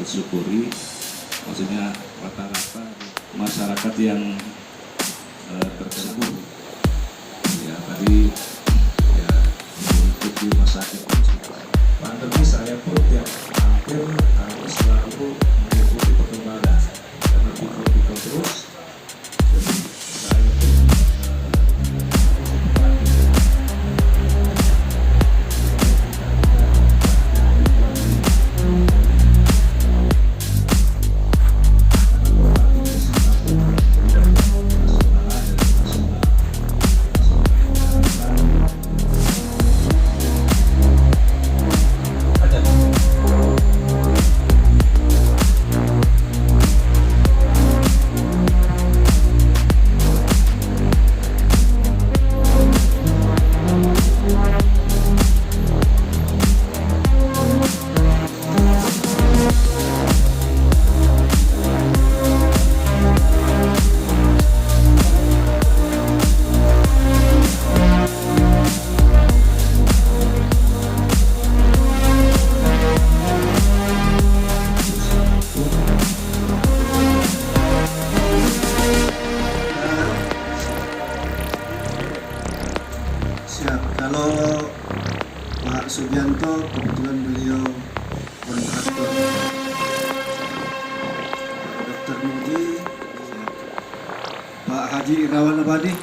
patut syukuri, maksudnya rata-rata masyarakat yang terkena ya tadi ya untuk di rumah sakit pandemi saya pun hampir harus selalu mengikuti perkembangan karena pikir terus. Jadi saya pun siap. Kalau Pak Sugianto kebetulan beliau kontraktor, Dr. Nugi, Pak Haji Irawan Abadi,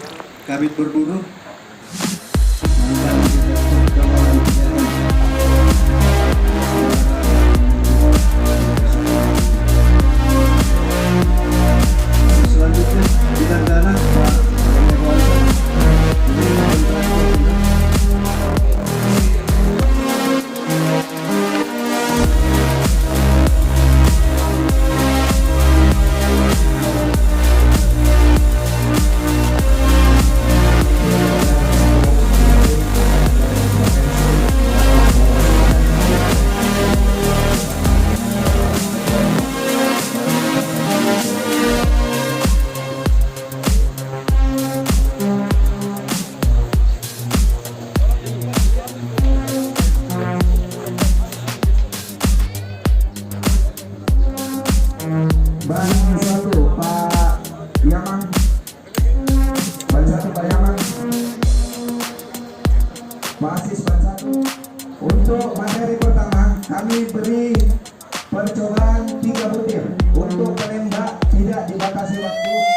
Kabid Berburu, selanjutnya bidang dana Pak Ban 1 Pak Yaman, Ban 1 Pak Yaman, Pak Asis Ban 1. Untuk materi pertama kami beri percobaan 3 butir untuk menembak tidak dibatasi waktu.